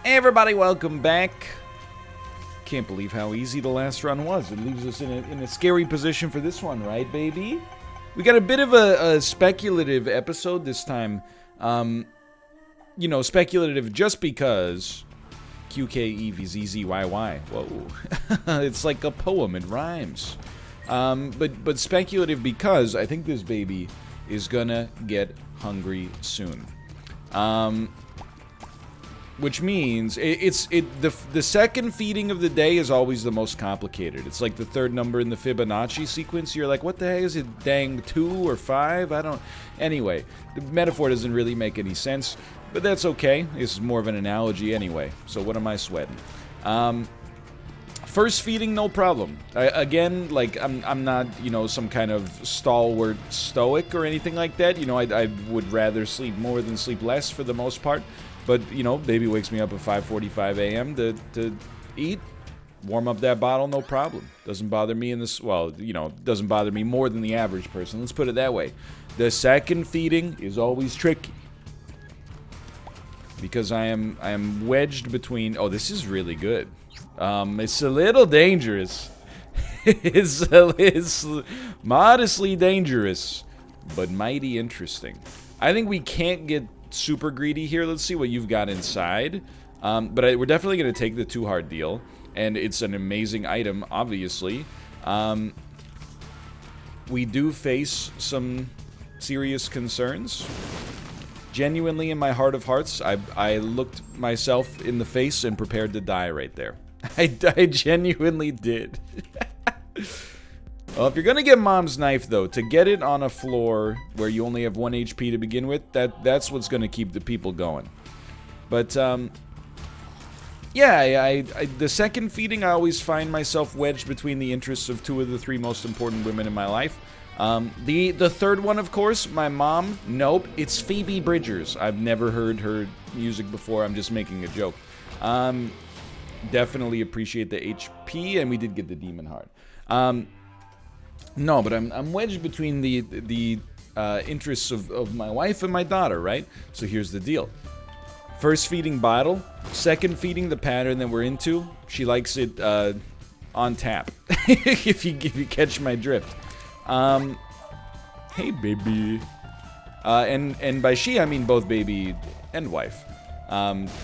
Hey everybody, welcome back. Can't believe how easy the last run was. It leaves us in a scary position for this one, right, baby? We got a bit of a speculative episode this time. You know, speculative just because QKEVZZYY. Whoa. It's like a poem, it rhymes. But speculative because I think this baby is gonna get hungry soon. Which means the second feeding of the day is always the most complicated. It's like the third number in the Fibonacci sequence. You're like, what the heck is it? Dang, 2 or 5? I don't. Anyway, the metaphor doesn't really make any sense, but that's okay. This is more of an analogy anyway. So what am I sweating? First feeding, no problem. Again, like I'm not, you know, some kind of stalwart stoic or anything like that. You know, I would rather sleep more than sleep less for the most part. But, you know, baby wakes me up at 5:45 a.m. to eat, warm up that bottle, no problem. Doesn't bother me in this, well, you know, doesn't bother me more than the average person. Let's put it that way. The second feeding is always tricky. Because I am wedged between, oh, this is really good. It's a little dangerous. it's modestly dangerous, but mighty interesting. I think we can't get super greedy here. Let's see what you've got inside. We're definitely going to take the 2 heart deal, and it's an amazing item, obviously. We do face some serious concerns. Genuinely, in my heart of hearts, I looked myself in the face and prepared to die right there. I genuinely did. Well, if you're gonna get mom's knife, though, to get it on a floor where you only have 1 HP to begin with, that's what's gonna keep the people going. But, yeah, the second feeding, I always find myself wedged between the interests of 2 of the 3 most important women in my life. The third one, of course, my mom, nope, it's Phoebe Bridgers. I've never heard her music before, I'm just making a joke. Definitely appreciate the HP, and we did get the Demon Heart. No, but I'm wedged between the interests of my wife and my daughter, right? So here's the deal. First feeding bottle, second feeding the pattern that we're into. She likes it on tap, if you catch my drift. Hey baby. And by she I mean both baby and wife.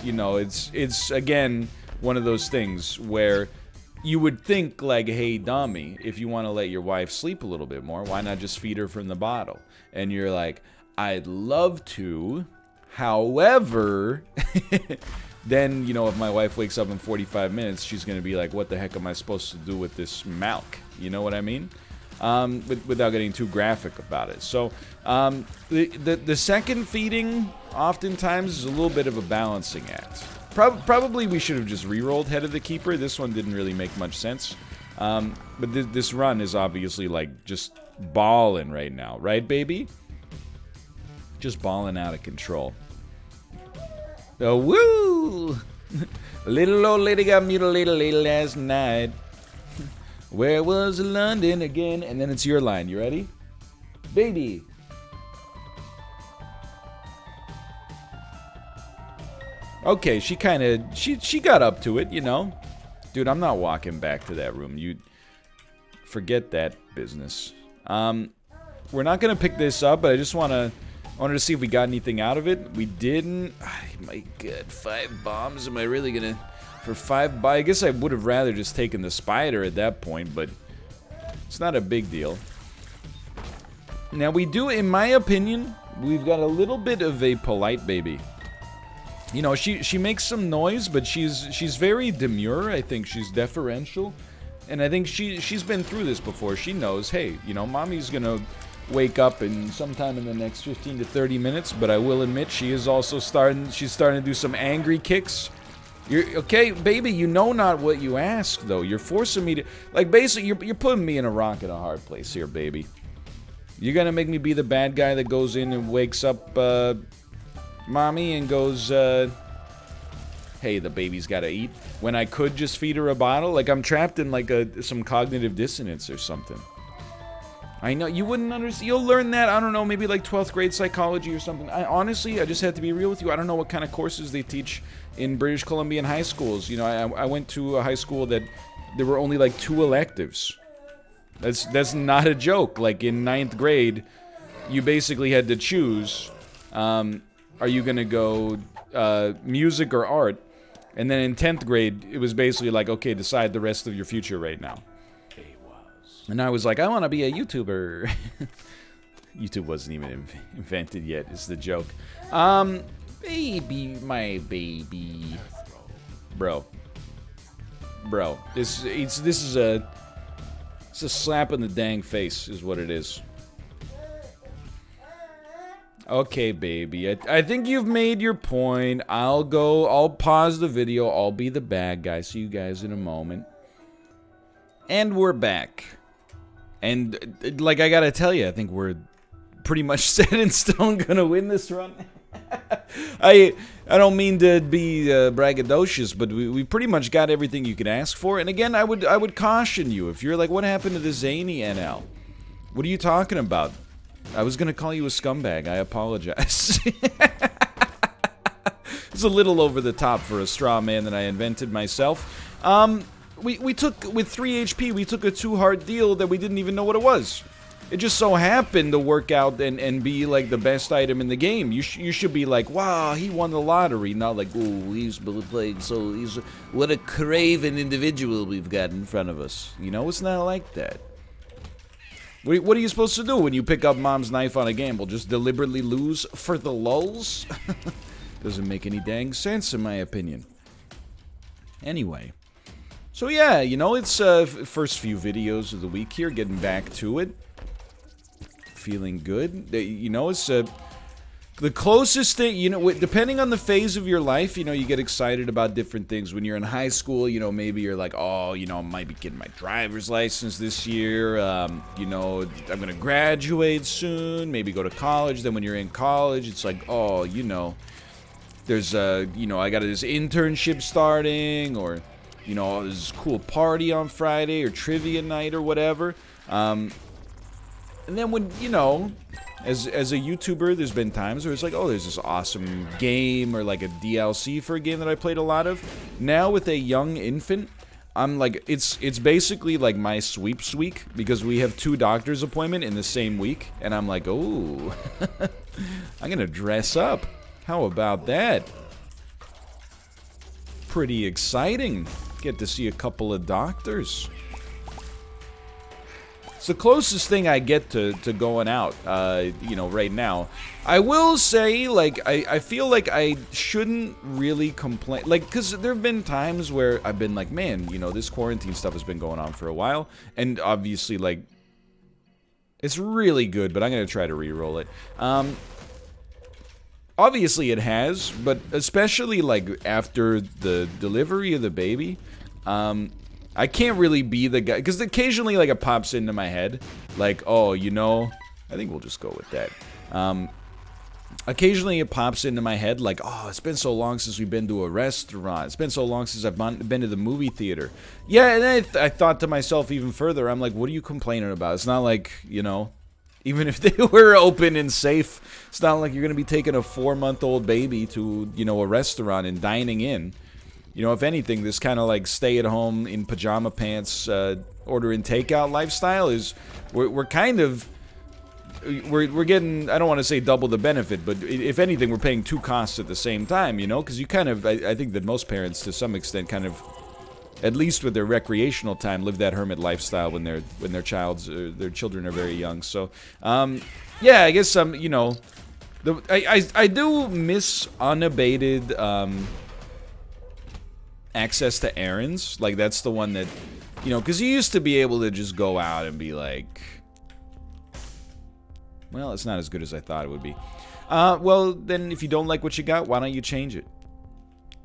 You know, it's again one of those things where you would think, like, hey, dummy, if you want to let your wife sleep a little bit more, why not just feed her from the bottle? And you're like, I'd love to. However, then, you know, if my wife wakes up in 45 minutes, she's going to be like, what the heck am I supposed to do with this milk? You know what I mean? Without getting too graphic about it. So, the second feeding oftentimes is a little bit of a balancing act. Probably we should have just re-rolled Head of the Keeper. This one didn't really make much sense. But this run is obviously, like, just balling right now. Right, baby? Just balling out of control. Oh, woo! Little old lady got mutilated late last night. Where was London again? And then it's your line. You ready? Baby! Okay, she kind of, she got up to it, you know. Dude, I'm not walking back to that room. You forget that business. We're not going to pick this up, but I wanted to see if we got anything out of it. We didn't. My God, 5 bombs. Am I really going to, for 5 I guess I would have rather just taken the spider at that point, but it's not a big deal. Now, we do, in my opinion, we've got a little bit of a polite baby. You know, she makes some noise, but she's very demure. I think she's deferential, and I think she's been through this before. She knows, hey, you know, mommy's gonna wake up in sometime in the next 15 to 30 minutes. But I will admit, she is also starting to do some angry kicks. You're okay, baby. You know not what you ask, though. You're forcing me to, like, basically, you're putting me in a rock and a hard place here, baby. You're gonna make me be the bad guy that goes in and wakes up mommy and goes, hey, the baby's gotta eat, when I could just feed her a bottle. Like, I'm trapped in, like, some cognitive dissonance or something. I know, you wouldn't understand. You'll learn that, I don't know, maybe like 12th grade psychology or something. Honestly, I just had to be real with you. I don't know what kind of courses they teach in British Columbian high schools. You know, I went to a high school that there were only like 2 electives. That's not a joke. Like in 9th grade, you basically had to choose, are you gonna go music or art? And then in 10th grade, it was basically like, okay, decide the rest of your future right now. And I was like, I want to be a YouTuber. YouTube wasn't even invented yet, is the joke. Baby, my baby. Bro. This is a slap in the dang face, is what it is. Okay, baby. I think you've made your point. I'll pause the video. I'll be the bad guy. See you guys in a moment. And we're back. And, like, I gotta tell you, I think we're pretty much set in stone gonna win this run. I don't mean to be braggadocious, but we pretty much got everything you could ask for. And again, I would caution you. If you're like, what happened to the zany NL? What are you talking about? I was gonna call you a scumbag. I apologize. It's a little over the top for a straw man that I invented myself. We took, with 3 HP, we took a 2-heart deal that we didn't even know what it was. It just so happened to work out and be like the best item in the game. You should be like, wow, he won the lottery. Not like, oh, he's playing so, what a craven individual we've got in front of us. You know, it's not like that. What are you supposed to do when you pick up mom's knife on a gamble? Just deliberately lose for the lulz? Doesn't make any dang sense in my opinion. Anyway. So yeah, you know, it's first few videos of the week here, getting back to it. Feeling good. You know, it's the closest thing, you know, depending on the phase of your life, you know, you get excited about different things. When you're in high school, you know, maybe you're like, oh, you know, I might be getting my driver's license this year. You know, I'm going to graduate soon, maybe go to college. Then when you're in college, it's like, oh, you know, there's, you know, I got this internship starting, or, you know, there's this cool party on Friday, or trivia night, or whatever. And then when, you know, as a YouTuber, there's been times where it's like, oh, there's this awesome game, or like a DLC for a game that I played a lot of. Now with a young infant, I'm like, it's basically like my sweeps week, because we have 2 doctor's appointments in the same week, and I'm like, oh, I'm gonna dress up. How about that? Pretty exciting. Get to see a couple of doctors. It's the closest thing I get to going out, you know, right now. I will say, like, I feel like I shouldn't really complain. Like, because there have been times where I've been like, man, you know, this quarantine stuff has been going on for a while. And obviously, like, it's really good, but I'm going to try to re-roll it. Obviously it has, but especially, like, after the delivery of the baby, I can't really be the guy, because occasionally, like, it pops into my head, like, oh, you know, I think we'll just go with that. Occasionally it pops into my head, like, oh, it's been so long since we've been to a restaurant. It's been so long since I've been to the movie theater. Yeah, and then I thought to myself even further, I'm like, what are you complaining about? It's not like, you know, even if they were open and safe, it's not like you're going to be taking a 4-month-old baby to, you know, a restaurant and dining in. You know, if anything, this kind of like stay at home in pajama pants, ordering takeout lifestyle is, we're kind of, we're getting, I don't want to say double the benefit, but if anything, we're paying 2 costs at the same time, you know, because you kind of, I think that most parents to some extent kind of, at least with their recreational time, live that hermit lifestyle when their children are very young. So, yeah, I guess you know, I do miss unabated access to errands. Like, that's the one that, you know, because you used to be able to just go out and be like, well, it's not as good as I thought it would be. Well, then if you don't like what you got, why don't you change it?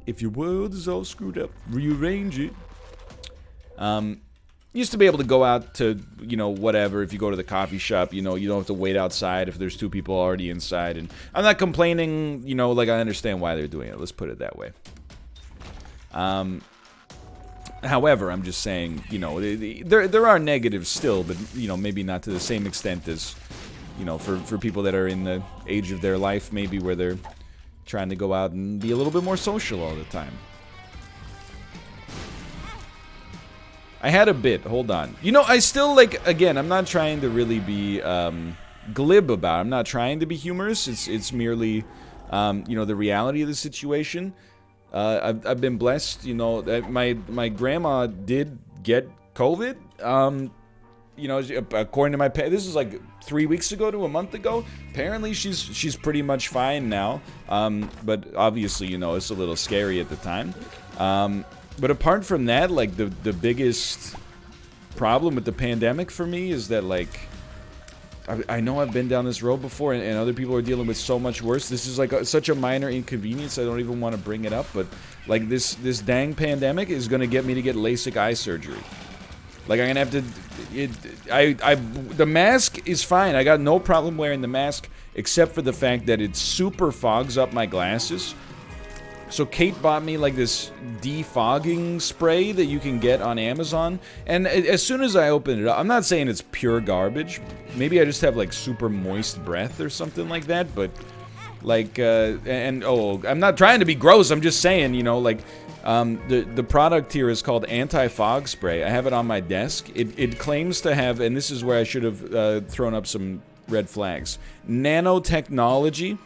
If your world is all screwed up, rearrange it. Used to be able to go out to, you know, whatever. If you go to the coffee shop, you know, you don't have to wait outside if there's 2 people already inside. And I'm not complaining, you know, like, I understand why they're doing it. Let's put it that way. However, I'm just saying, you know, there are negatives still, but, you know, maybe not to the same extent as, you know, for people that are in the age of their life, maybe where they're trying to go out and be a little bit more social all the time. I had a bit, hold on. You know, I still, like, again, I'm not trying to really be glib about it. I'm not trying to be humorous. It's merely, you know, the reality of the situation. I've been blessed, you know, that my grandma did get COVID. You know, according to my this is like 3 weeks ago to a month ago. Apparently, she's pretty much fine now. But obviously, you know, it's a little scary at the time. But apart from that, like the biggest problem with the pandemic for me is that, like, I know I've been down this road before, and other people are dealing with so much worse. This is like such a minor inconvenience, I don't even want to bring it up. But like this dang pandemic is gonna get me to get LASIK eye surgery. Like, I'm gonna have to. The mask is fine. I got no problem wearing the mask, except for the fact that it super fogs up my glasses. So Kate bought me like this defogging spray that you can get on Amazon, and as soon as I open it up, I'm not saying it's pure garbage. Maybe I just have like super moist breath or something like that, but like, I'm not trying to be gross. I'm just saying, you know, like, the product here is called anti-fog spray. I have it on my desk. It claims to have, and this is where I should have thrown up some red flags, nanotechnology,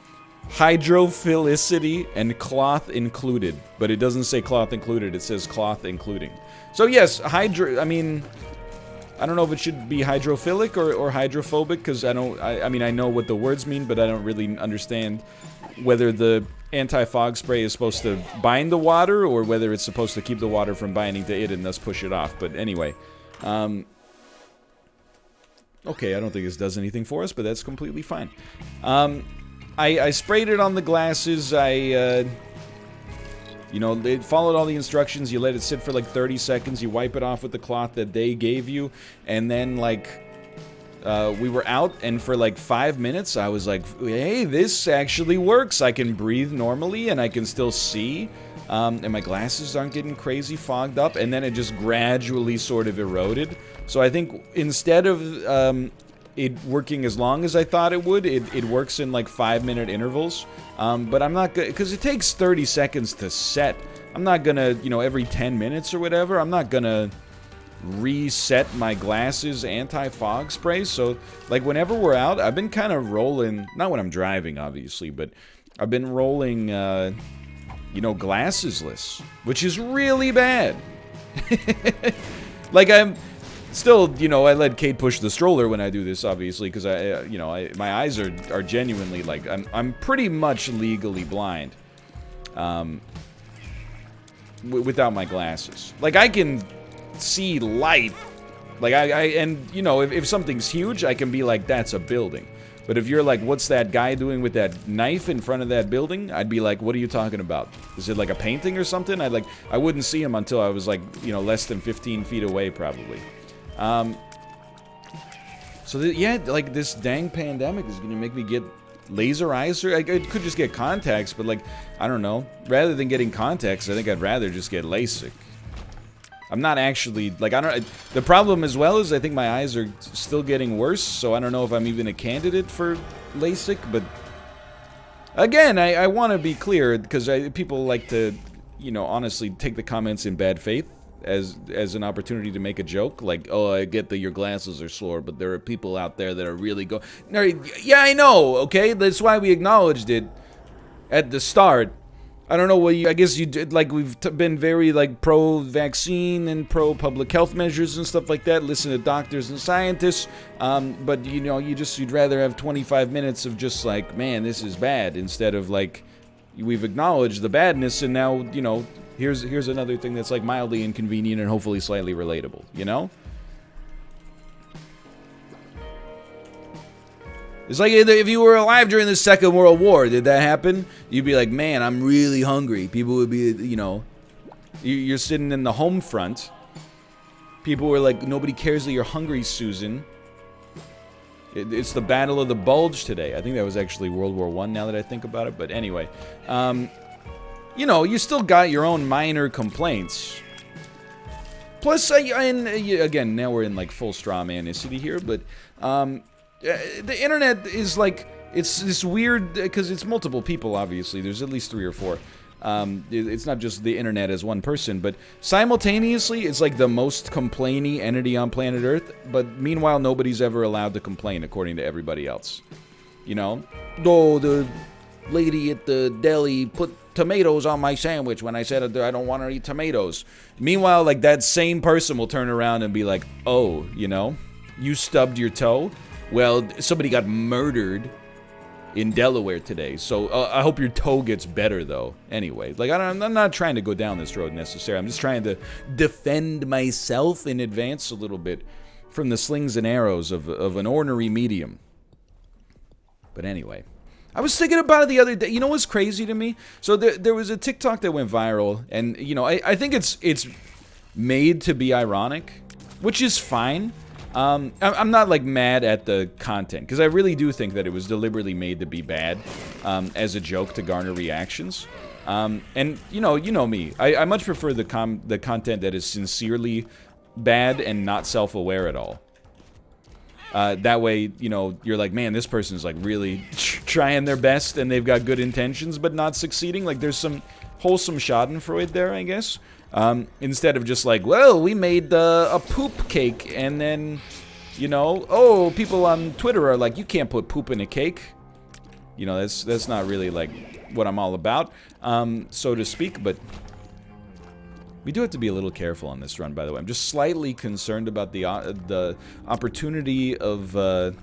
hydrophilicity, and cloth included. But it doesn't say cloth included, it says cloth including. So yes, I mean, I don't know if it should be hydrophilic or hydrophobic, because I mean, I know what the words mean, but I don't really understand whether the anti-fog spray is supposed to bind the water, or whether it's supposed to keep the water from binding to it and thus push it off. But anyway, okay, I don't think this does anything for us, but that's completely fine. I sprayed it on the glasses. You know, they followed all the instructions. You let it sit for like 30 seconds. You wipe it off with the cloth that they gave you. And then, like, we were out, and for like 5 minutes, I was like, hey, this actually works. I can breathe normally, and I can still see. And my glasses aren't getting crazy fogged up. And then it just gradually sort of eroded. So I think instead of it working as long as I thought it would, it works in like 5-minute intervals. But I'm not gonna, because it takes 30 seconds to set. I'm not gonna, you know, every 10 minutes or whatever, I'm not gonna reset my glasses anti-fog spray. So like whenever we're out, I've been kind of rolling, not when I'm driving obviously, but I've been rolling, you know, glassesless, which is really bad. Like, I'm still, you know, I let Kate push the stroller when I do this, obviously, because you know, my eyes are genuinely, like, I'm pretty much legally blind, without my glasses. Like, I can see light, like, and you know, if something's huge, I can be like, that's a building. But if you're like, what's that guy doing with that knife in front of that building? I'd be like, what are you talking about? Is it like a painting or something? I wouldn't see him until I was like, you know, less than 15 feet away, probably. So yeah, like, this dang pandemic is gonna make me get laser eyes, or I could just get contacts, but like, I don't know. Rather than getting contacts, I think I'd rather just get LASIK. I'm not actually, like, the problem as well is I think my eyes are still getting worse, so I don't know if I'm even a candidate for LASIK, but again, I want to be clear, because people like to, you know, honestly take the comments in bad faith as an opportunity to make a joke, like, oh, I get that your glasses are sore, but there are people out there that are really yeah, I know, okay, that's why we acknowledged it at the start. I don't know what I guess you did, like, we've been very, like, pro-vaccine and pro-public health measures and stuff like that, listen to doctors and scientists, but, you know, you'd rather have 25 minutes of just, like, man, this is bad, instead of, like, we've acknowledged the badness, and now, you know, here's another thing that's, like, mildly inconvenient and hopefully slightly relatable, you know? It's like if you were alive during the Second World War, did that happen? You'd be like, man, I'm really hungry. People would be, you know, you're sitting in the home front. People were like, nobody cares that you're hungry, Susan. It's the Battle of the Bulge today. I think that was actually World War I, now that I think about it. But anyway, you know, you still got your own minor complaints. Plus, and again, now we're in like full straw manicity here, but the internet is like, it's this weird, because it's multiple people, obviously. There's at least 3 or 4. It's not just the internet as one person, but simultaneously, it's like the most complainy entity on planet Earth, but meanwhile, nobody's ever allowed to complain, according to everybody else. You know? Oh, the lady at the deli put tomatoes on my sandwich when I said I don't want to eat tomatoes. Meanwhile, like, that same person will turn around and be like, oh, you know, you stubbed your toe? Well, somebody got murdered in Delaware today, so I hope your toe gets better, though. Anyway, like, I'm not trying to go down this road necessarily. I'm just trying to defend myself in advance a little bit from the slings and arrows of an ornery medium. But anyway, I was thinking about it the other day. You know what's crazy to me? So there was a TikTok that went viral, and, you know, I think it's made to be ironic, which is fine. I'm not, like, mad at the content, because I really do think that it was deliberately made to be bad, as a joke to garner reactions. And, you know me. I much prefer the content that is sincerely bad and not self-aware at all. That way, you know, you're like, man, this person's, like, really trying their best, and they've got good intentions, but not succeeding. Like, there's some wholesome schadenfreude there, I guess. Instead of just like, well, we made a poop cake, and then, you know, oh, people on Twitter are like, you can't put poop in a cake. You know, that's not really, like, what I'm all about, so to speak, but we do have to be a little careful on this run, by the way. I'm just slightly concerned about the opportunity of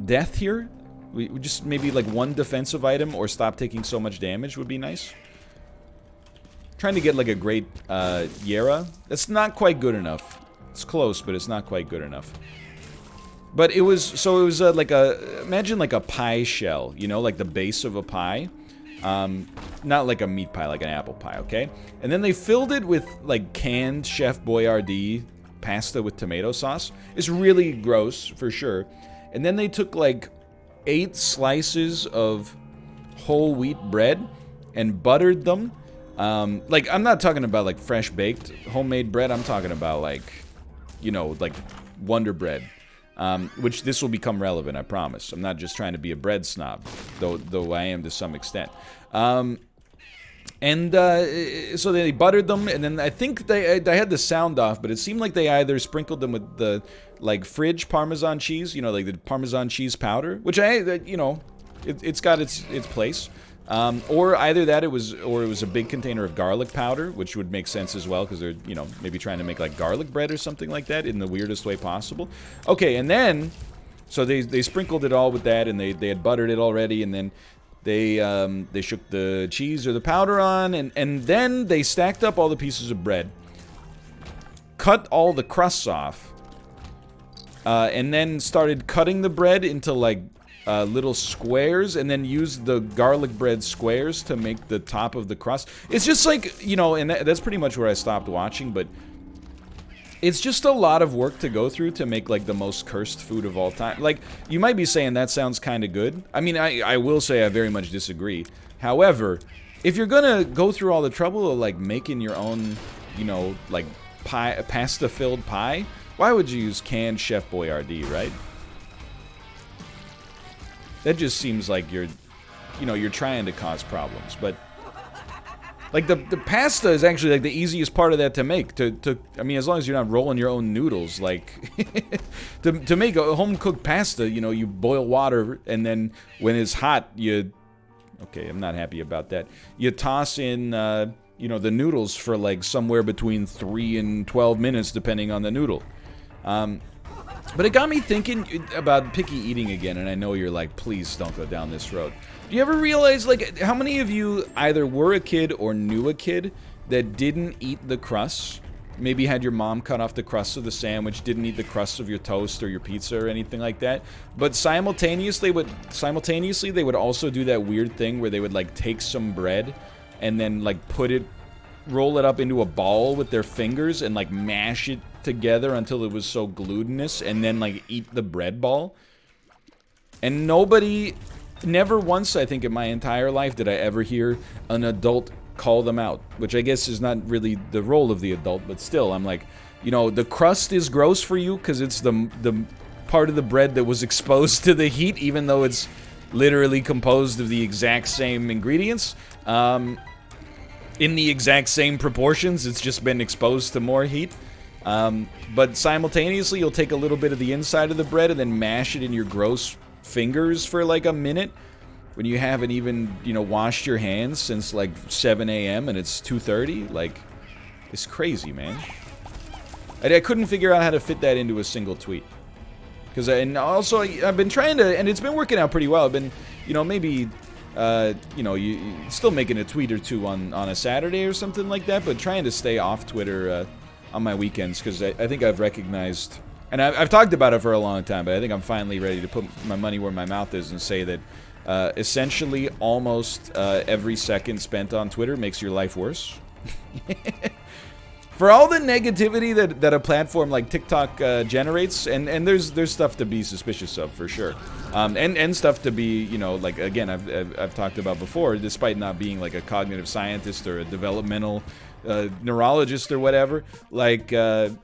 death here. We just maybe, like, one defensive item or stop taking so much damage would be nice. Trying to get, like, a great Yera. That's not quite good enough. It's close, but it's not quite good enough. But it was, like imagine like a pie shell, you know, like the base of a pie. Not like a meat pie, like an apple pie, okay? And then they filled it with, like, canned Chef Boyardee pasta with tomato sauce. It's really gross, for sure. And then they took, like, 8 slices of whole wheat bread and buttered them. Like, I'm not talking about, like, fresh baked homemade bread. I'm talking about, like, you know, like, Wonder Bread. Which this will become relevant, I promise. I'm not just trying to be a bread snob, though I am to some extent. So they buttered them, and then I think I had the sound off, but it seemed like they either sprinkled them with the, like, fridge Parmesan cheese, you know, like the Parmesan cheese powder, which you know, it's got its place. Or either that, it was a big container of garlic powder, which would make sense as well, because they're, you know, maybe trying to make, like, garlic bread or something like that in the weirdest way possible. Okay, and then, so they sprinkled it all with that, and they had buttered it already, and then they shook the cheese or the powder on, and then they stacked up all the pieces of bread, cut all the crusts off, and then started cutting the bread into, like, little squares, and then use the garlic bread squares to make the top of the crust. It's just like, you know, and that's pretty much where I stopped watching, but it's just a lot of work to go through to make, like, the most cursed food of all time. Like, you might be saying that sounds kind of good. I mean, I will say I very much disagree. However, if you're gonna go through all the trouble of, like, making your own, you know, like, pasta-filled pie, why would you use canned Chef Boyardee, right? That just seems like you're trying to cause problems. But, like, the pasta is actually, like, the easiest part of that to make. I mean, as long as you're not rolling your own noodles, like, to make a home-cooked pasta, you know, you boil water, and then when it's hot, okay, I'm not happy about that. You toss in, you know, the noodles for, like, somewhere between 3 and 12 minutes, depending on the noodle. But it got me thinking about picky eating again, and I know you're like, please don't go down this road. Do you ever realize, like, how many of you either were a kid or knew a kid that didn't eat the crusts? Maybe had your mom cut off the crust of the sandwich, didn't eat the crust of your toast or your pizza or anything like that, but simultaneously they would also do that weird thing where they would, like, take some bread and then, like, roll it up into a ball with their fingers and, like, mash it together until it was so glutinous, and then, like, eat the bread ball. And never once, I think, in my entire life did I ever hear an adult call them out, which I guess is not really the role of the adult, but still, I'm like, you know, the crust is gross for you because it's the part of the bread that was exposed to the heat, even though it's literally composed of the exact same ingredients. In the exact same proportions, it's just been exposed to more heat. But simultaneously, you'll take a little bit of the inside of the bread and then mash it in your gross fingers for like a minute when you haven't even, you know, washed your hands since like 7 a.m. and it's 2:30. Like, it's crazy, man. I couldn't figure out how to fit that into a single tweet. And also, I've been trying to, and it's been working out pretty well. I've been, you know, maybe, you know, you still making a tweet or two on a Saturday or something like that, but trying to stay off Twitter on my weekends, because I think I've recognized, and I've talked about it for a long time, but I think I'm finally ready to put my money where my mouth is and say that essentially almost every second spent on Twitter makes your life worse. For all the negativity that a platform like TikTok generates, and there's stuff to be suspicious of, for sure. And stuff to be, you know, like, again, I've talked about before, despite not being like a cognitive scientist or a developmental neurologist or whatever, like the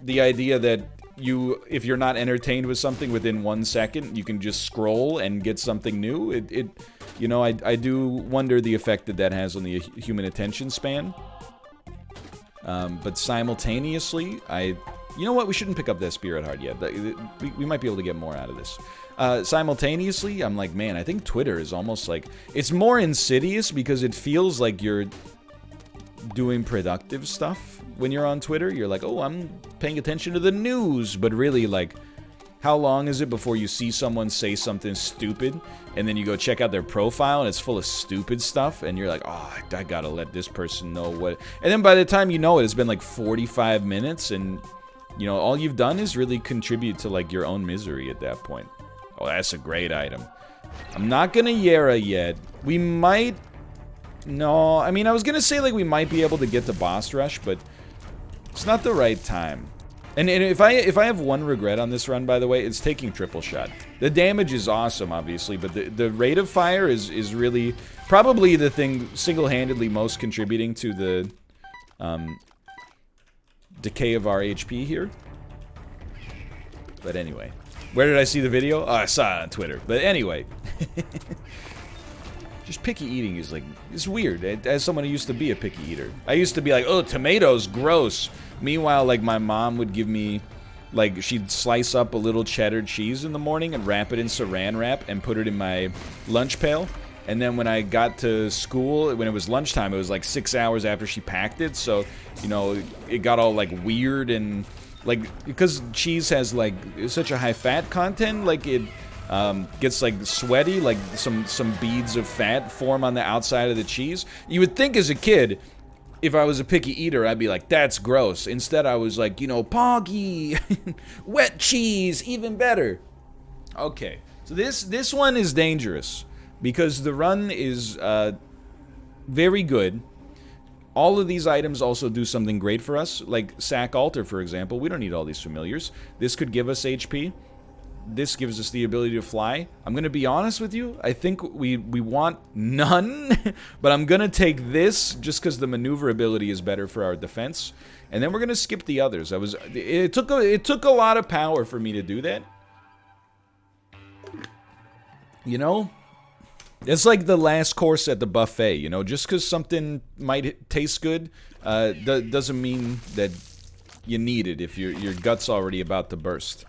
idea that if you're not entertained with something within 1 second, you can just scroll and get something new. You know, I do wonder the effect that has on the human attention span. But simultaneously, you know what? We shouldn't pick up that Spirit Heart yet. We might be able to get more out of this. Simultaneously, I'm like, man, I think Twitter is almost like, it's more insidious because it feels like you're doing productive stuff when you're on Twitter. You're like, oh, I'm paying attention to the news, but really, like, how long is it before you see someone say something stupid, and then you go check out their profile, and it's full of stupid stuff, and you're like, oh, I gotta let this person know what... And then by the time you know it, it's been like 45 minutes, and, you know, all you've done is really contribute to, like, your own misery at that point. Oh, that's a great item. I'm not gonna Yara yet. We might... No, I mean, I was gonna say, like, we might be able to get to Boss Rush, but it's not the right time. And if I have one regret on this run, by the way, it's taking triple shot. The damage is awesome, obviously, but the rate of fire is really probably the thing single-handedly most contributing to the decay of our HP here. But anyway, where did I see the video? Oh, I saw it on Twitter. But anyway, just picky eating is like, it's weird. As someone who used to be a picky eater, I used to be like, oh, tomatoes, gross. Meanwhile, like, my mom would give me, like, she'd slice up a little cheddar cheese in the morning and wrap it in saran wrap and put it in my lunch pail. And then when I got to school, when it was lunchtime, it was like 6 hours after she packed it. So, you know, it got all, like, weird and, like, because cheese has, like, such a high fat content, like, it gets, like, sweaty, like, some beads of fat form on the outside of the cheese. You would think as a kid, if I was a picky eater, I'd be like, that's gross. Instead, I was like, you know, poggy, wet cheese, even better. Okay, so this one is dangerous because the run is very good. All of these items also do something great for us, like Sack Altar, for example. We don't need all these familiars. This could give us HP. This gives us the ability to fly. I'm going to be honest with you. I think we want none, but I'm going to take this just because the maneuverability is better for our defense. And then we're going to skip the others. It took a lot of power for me to do that. You know? It's like the last course at the buffet, you know? Just because something might taste good doesn't mean that you need it if your gut's already about to burst.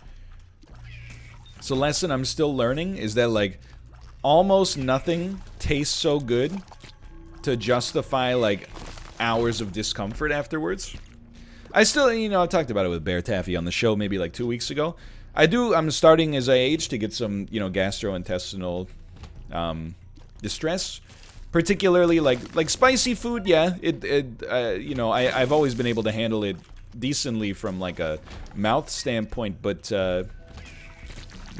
So lesson I'm still learning is that, like, almost nothing tastes so good to justify, like, hours of discomfort afterwards. I still, you know, I talked about it with Bear Taffy on the show maybe like 2 weeks ago. I'm starting as I age to get some, you know, gastrointestinal distress. Particularly, like spicy food, yeah. You know, I've always been able to handle it decently from, like, a mouth standpoint, but,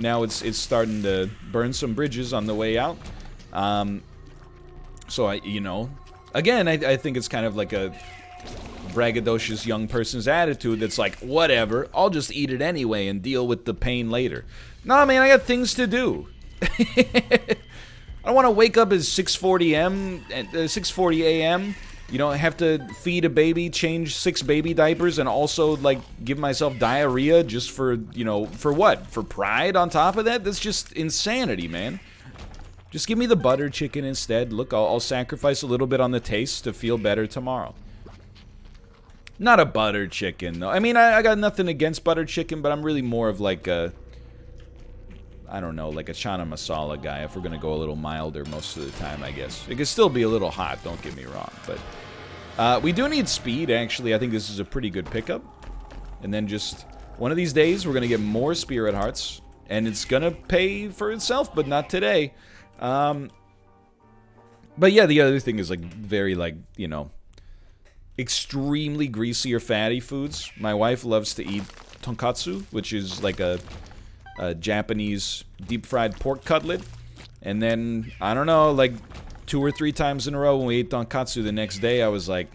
now it's starting to burn some bridges on the way out. So you know, again, I think it's kind of like a braggadocious young person's attitude that's like, whatever, I'll just eat it anyway and deal with the pain later. Nah, man, I got things to do. I don't want to wake up at 6:40 a.m. You don't have to feed a baby, change 6 baby diapers, and also, like, give myself diarrhea just for, you know, for what? For pride on top of that? That's just insanity, man. Just give me the butter chicken instead. Look, I'll sacrifice a little bit on the taste to feel better tomorrow. Not a butter chicken, though. I mean, I got nothing against butter chicken, but I'm really more of like a... I don't know, like a chana masala guy, if we're gonna go a little milder most of the time, I guess. It could still be a little hot, don't get me wrong, but... we do need speed, actually. I think this is a pretty good pickup. And then just... one of these days, we're gonna get more spirit hearts. And it's gonna pay for itself, but not today. But yeah, the other thing is, like, very, like, you know... extremely greasy or fatty foods. My wife loves to eat tonkatsu, which is like a Japanese deep-fried pork cutlet. And then, I don't know, like 2 or 3 times in a row when we ate tonkatsu the next day, I was like,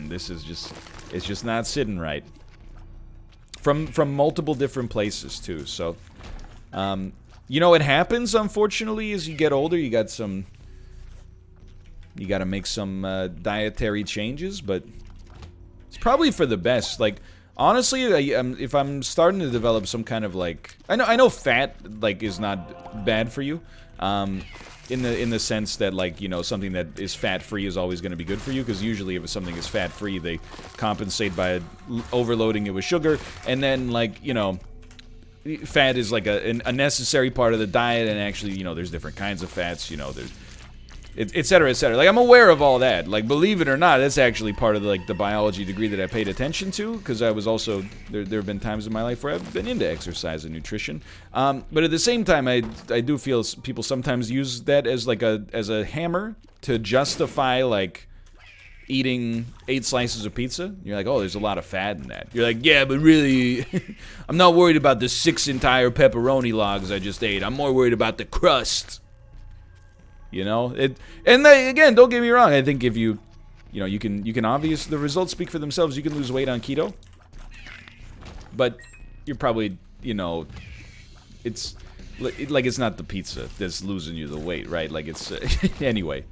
this is just, it's just not sitting right. From multiple different places, too. So, you know, it happens, unfortunately, as you get older. You got some... you gotta make some dietary changes, but it's probably for the best. Like, honestly, if I'm starting to develop some kind of, like... I know fat, like, is not bad for you. In the sense that, like, you know, something that is fat-free is always going to be good for you, because usually if something is fat-free, they compensate by overloading it with sugar, and then, like, you know... fat is, like, a necessary part of the diet, and actually, you know, there's different kinds of fats, you know, there's... et cetera, et cetera. Like, I'm aware of all that. Like, believe it or not, that's actually part of, like, the biology degree that I paid attention to, because I was also... There have been times in my life where I've been into exercise and nutrition. But at the same time, I do feel people sometimes use that as, like, as a hammer to justify, like, eating 8 slices of pizza. You're like, oh, there's a lot of fat in that. You're like, yeah, but really, I'm not worried about the 6 entire pepperoni logs I just ate. I'm more worried about the crust. You know, again, don't get me wrong. I think if you know, you can obviously, the results speak for themselves. You can lose weight on keto, but you're probably, you know, it's like it's not the pizza that's losing you the weight, right? Like it's anyway.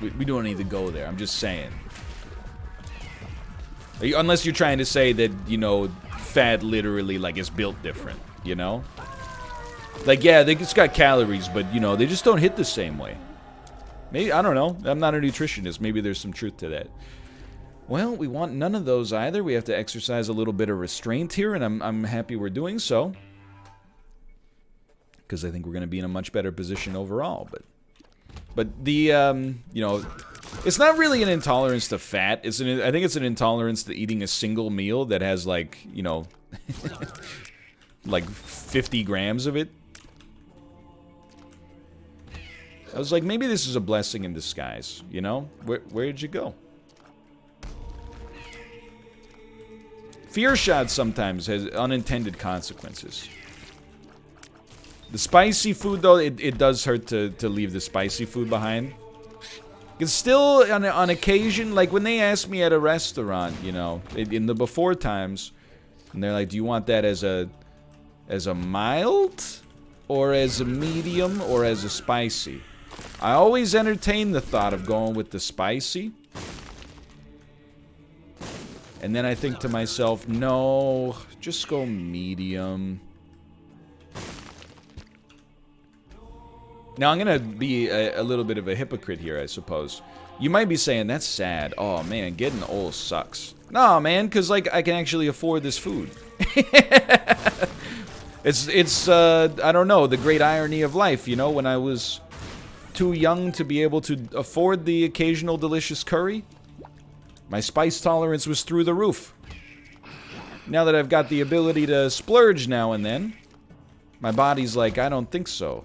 We don't need to go there. I'm just saying. Unless you're trying to say that, you know, fat literally like is built different, you know. Like, yeah, it's got calories, but, you know, they just don't hit the same way. Maybe, I don't know. I'm not a nutritionist. Maybe there's some truth to that. Well, we want none of those either. We have to exercise a little bit of restraint here, and I'm happy we're doing so. Because I think we're going to be in a much better position overall. But the, you know, it's not really an intolerance to fat. I think it's an intolerance to eating a single meal that has, like, you know, like 50 grams of it. I was like, maybe this is a blessing in disguise, you know? Where did you go? Fear shot sometimes has unintended consequences. The spicy food, though, it does hurt to leave the spicy food behind. It's still, on occasion, like when they ask me at a restaurant, you know, in the before times, and they're like, do you want that as a mild, or as a medium, or as a spicy? I always entertain the thought of going with the spicy. And then I think to myself, no, just go medium. Now, I'm going to be a little bit of a hypocrite here, I suppose. You might be saying, that's sad. Oh, man, getting old sucks. No, man, because, like, I can actually afford this food. It's I don't know, the great irony of life, you know, when I was too young to be able to afford the occasional delicious curry, my spice tolerance was through the roof. Now that I've got the ability to splurge now and then, my body's like, I don't think so.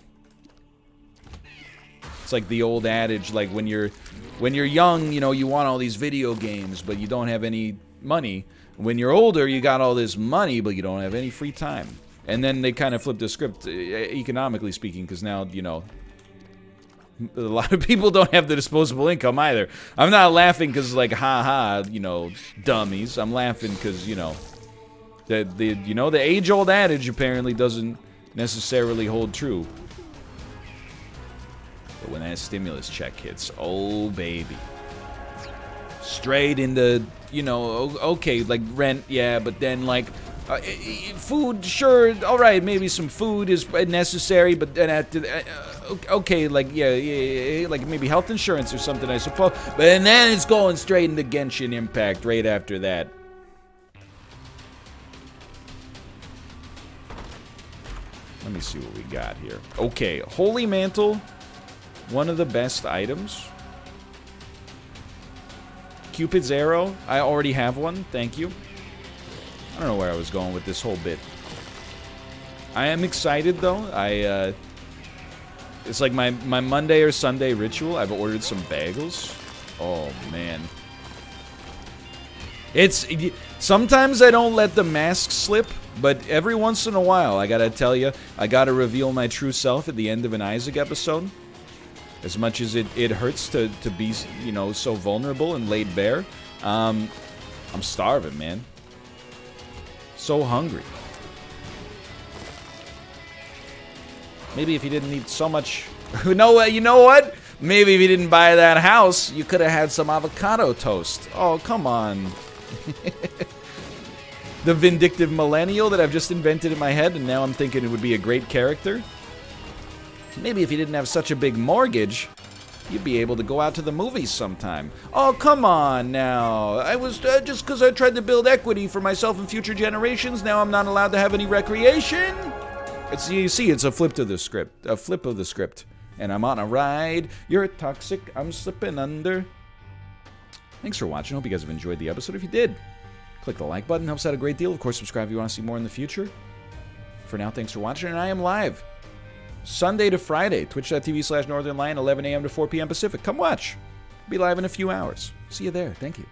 It's like the old adage, like when you're young, you know, you want all these video games, but you don't have any money. When you're older, you got all this money, but you don't have any free time. And then they kind of flip the script, economically speaking, because now, you know, a lot of people don't have the disposable income either. I'm not laughing because, like, ha-ha, you know, dummies. I'm laughing because, you know, the age-old adage apparently doesn't necessarily hold true. But when that stimulus check hits, oh baby. Straight into, you know, okay, like rent, yeah, but then like food, sure, all right, maybe some food is necessary, but then after, okay, like yeah, like maybe health insurance or something, I suppose. But then it's going straight into Genshin Impact right after that. Let me see what we got here. Okay, Holy Mantle, one of the best items. Cupid's Arrow, I already have one, thank you. I don't know where I was going with this whole bit. I am excited though. It's like my Monday or Sunday ritual. I've ordered some bagels. Oh man. Sometimes I don't let the mask slip, but every once in a while, I gotta tell you, I gotta reveal my true self at the end of an Isaac episode. As much as it hurts to be, you know, so vulnerable and laid bare, I'm starving, man. So hungry. Maybe if you didn't eat so much... You know what? Maybe if you didn't buy that house, you could have had some avocado toast. Oh, come on. The vindictive millennial that I've just invented in my head, and now I'm thinking it would be a great character. Maybe if you didn't have such a big mortgage, you'd be able to go out to the movies sometime. Oh, come on now. I was, just because I tried to build equity for myself and future generations, now I'm not allowed to have any recreation? You see, it's a flip to the script. A flip of the script. And I'm on a ride. You're toxic. I'm slipping under. Thanks for watching. Hope you guys have enjoyed the episode. If you did, click the like button. Helps out a great deal. Of course, subscribe if you want to see more in the future. For now, thanks for watching. And I am live Sunday to Friday. Twitch.tv/Northernlion, 11 a.m. to 4 p.m. Pacific. Come watch. I'll be live in a few hours. See you there. Thank you.